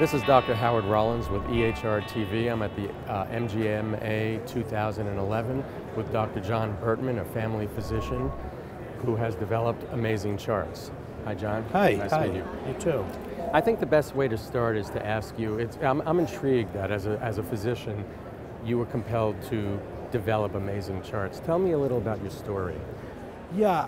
This is Dr. Howard Rollins with EHR TV. I'm at the MGMA 2011 with Dr. John Bertman, a family physician who has developed AmazingCharts. Hi, John. Hi. Nice Hi. to meet you. You too. I think the best way to start is to ask you, I'm intrigued that as a physician, you were compelled to develop AmazingCharts. Tell me a little about your story. Yeah,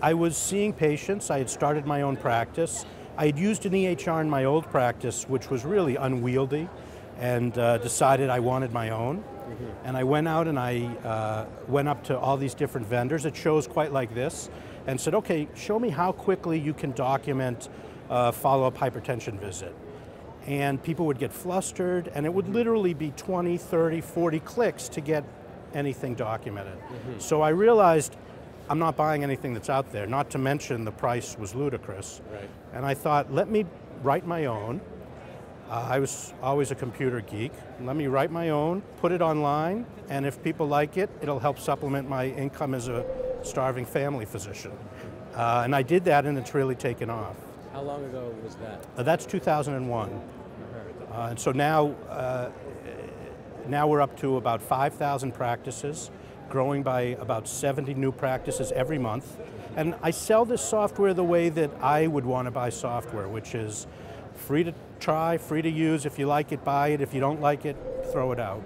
I was seeing patients. I had started my own practice. I had used an EHR in my old practice, which was really unwieldy, and decided I wanted my own. Mm-hmm. And I went out and I went up to all these different vendors at shows quite like this, and said, okay, show me how quickly you can document a follow-up hypertension visit. And people would get flustered, and it would literally be 20, 30, 40 clicks to get anything documented. Mm-hmm. So I realized I'm not buying anything that's out there, not to mention the price was ludicrous. Right. And I thought, let me write my own. I was always a computer geek. Let me write my own, put it online, and if people like it, it'll help supplement my income as a starving family physician. And I did that, and it's really taken off. How long ago was that? That's 2001. And so now we're up to about 5,000 practices, growing by about 70 new practices every month. And I sell this software the way that I would want to buy software, which is free to try, free to use. If you like it, buy it. If you don't like it, throw it out.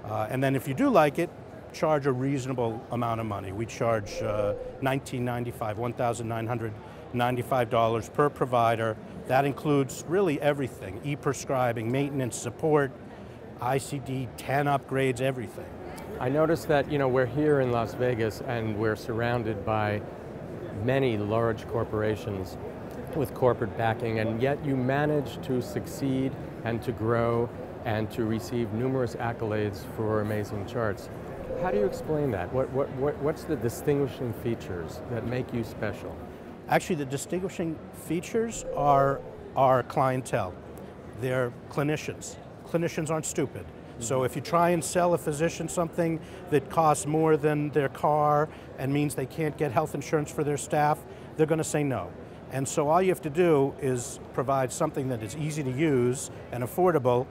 And then if you do like it, charge a reasonable amount of money. We charge $1,995 per provider. That includes really everything: e-prescribing, maintenance, support, ICD, 10 upgrades, everything. I noticed that, we're here in Las Vegas and we're surrounded by many large corporations with corporate backing, and yet you managed to succeed and to grow and to receive numerous accolades for AmazingCharts. How do you explain that? What's the distinguishing features that make you special? Actually, the distinguishing features are our clientele. They're clinicians. Clinicians aren't stupid. So if you try and sell a physician something that costs more than their car and means they can't get health insurance for their staff, they're going to say no. And so all you have to do is provide something that is easy to use and affordable,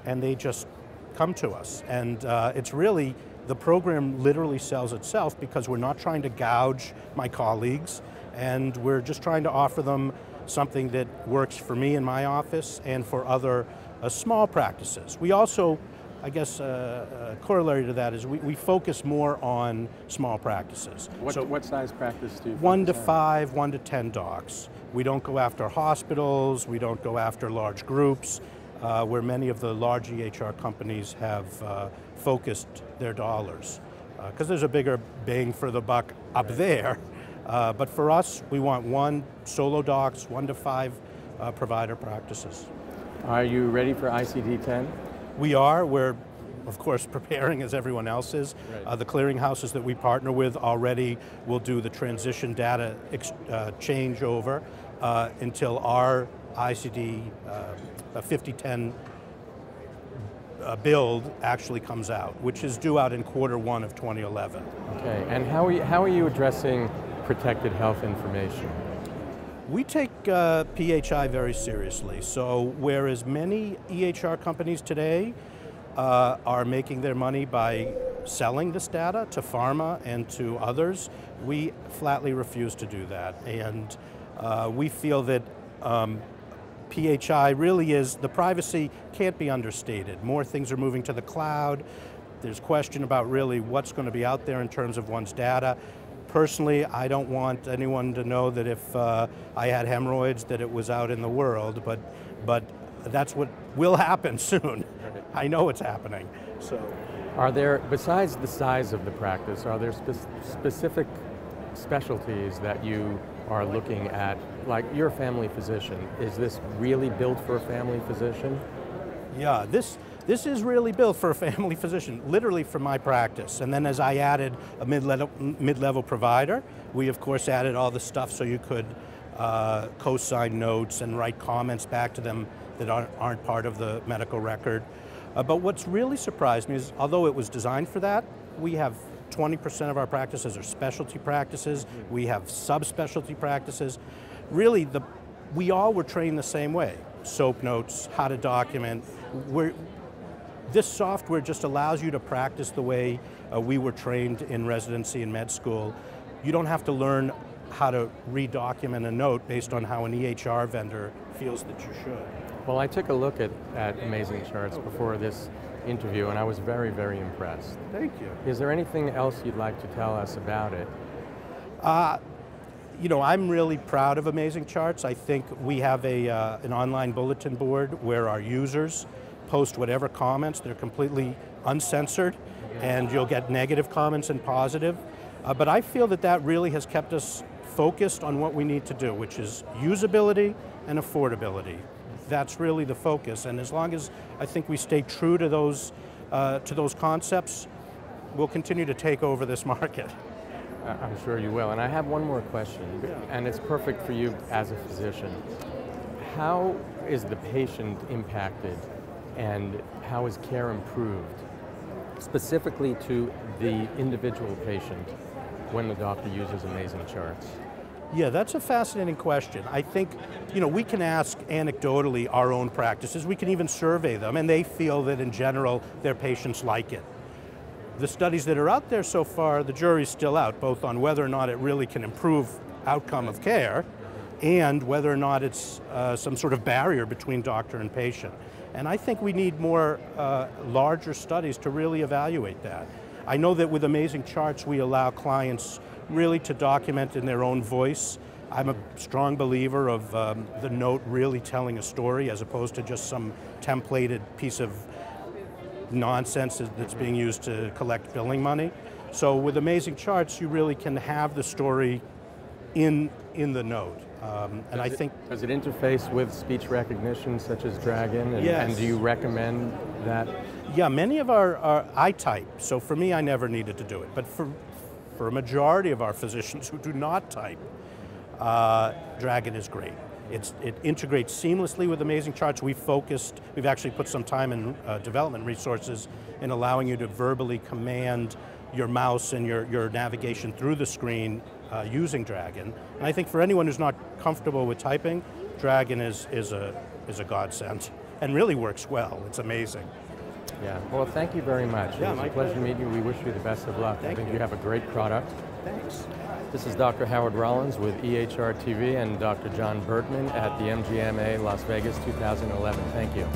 and they just come to us. And it's really, the program literally sells itself because we're not trying to gouge my colleagues, and we're just trying to offer them something that works for me in my office and for other small practices. We also, I guess a corollary to that is we focus more on small practices. What size practice do you 1 to 5, 1 to 10 docs. We don't go after hospitals, we don't go after large groups, where many of the large EHR companies have focused their dollars. Because there's a bigger bang for the buck up there. But for us, we want 1 solo docs, 1 to 5 provider practices. Are you ready for ICD-10? We are. We're, of course, preparing as everyone else is. Right. The clearinghouses that we partner with already will do the transition data changeover until our ICD 5010 build actually comes out, which is due out in Q1 of 2011. Okay, and how are you addressing protected health information? We take PHI very seriously. So whereas many EHR companies today are making their money by selling this data to pharma and to others, we flatly refuse to do that. And we feel that PHI really is, the privacy can't be understated. More things are moving to the cloud. There's question about really what's going to be out there in terms of one's data. Personally, I don't want anyone to know that if I had hemorrhoids that it was out in the world, but that's what will happen soon. I know it's happening. So, are there, besides the size of the practice, are there specific specialties that you are looking at? Like, you're a family physician. Is this really built for a family physician? Yeah, this is really built for a family physician, literally for my practice. And then as I added a mid-level provider, we of course added all the stuff so you could co-sign notes and write comments back to them that aren't part of the medical record. But what's really surprised me is, although it was designed for that, we have 20% of our practices are specialty practices. We have subspecialty practices. Really, we all were trained the same way. SOAP notes, how to document. This software just allows you to practice the way we were trained in residency and med school. You don't have to learn how to redocument a note based on how an EHR vendor feels that you should. Well, I took a look at AmazingCharts before this interview, and I was very, very impressed. Thank you. Is there anything else you'd like to tell us about it? You know, I'm really proud of AmazingCharts. I think we have an online bulletin board where our users post whatever comments. They're completely uncensored, and you'll get negative comments and positive. But I feel that that really has kept us focused on what we need to do, which is usability and affordability. That's really the focus, and as long as I think we stay true to those concepts, we'll continue to take over this market. I'm sure you will, and I have one more question, and it's perfect for you as a physician. How is the patient impacted, and how is care improved, specifically to the individual patient when the doctor uses AmazingCharts? Yeah, that's a fascinating question. I think, you know, we can ask anecdotally our own practices. We can even survey them, and they feel that in general their patients like it. The studies that are out there so far, the jury's still out, both on whether or not it really can improve outcome of care and whether or not it's some sort of barrier between doctor and patient. And I think we need more larger studies to really evaluate that. I know that with AmazingCharts we allow clients really to document in their own voice. I'm a strong believer of the note really telling a story as opposed to just some templated piece of nonsense that's being used to collect billing money. So with AmazingCharts, you really can have the story in the note. And I think... Does it interface with speech recognition such as Dragon? And, yes. And do you recommend that? Yeah, many of I type, so for me I never needed to do it. But for a majority of our physicians who do not type, Dragon is great. It integrates seamlessly with AmazingCharts. We've actually put some time and development resources in allowing you to verbally command your mouse and your navigation through the screen using Dragon. And I think for anyone who's not comfortable with typing, Dragon is a godsend and really works well. It's amazing. Yeah, well, thank you very much. Yeah, it was a pleasure meeting you. We wish you the best of luck. I think you have a great product. Thanks. This is Dr. Howard Rollins with EHR TV and Dr. John Bertman at the MGMA Las Vegas 2011. Thank you.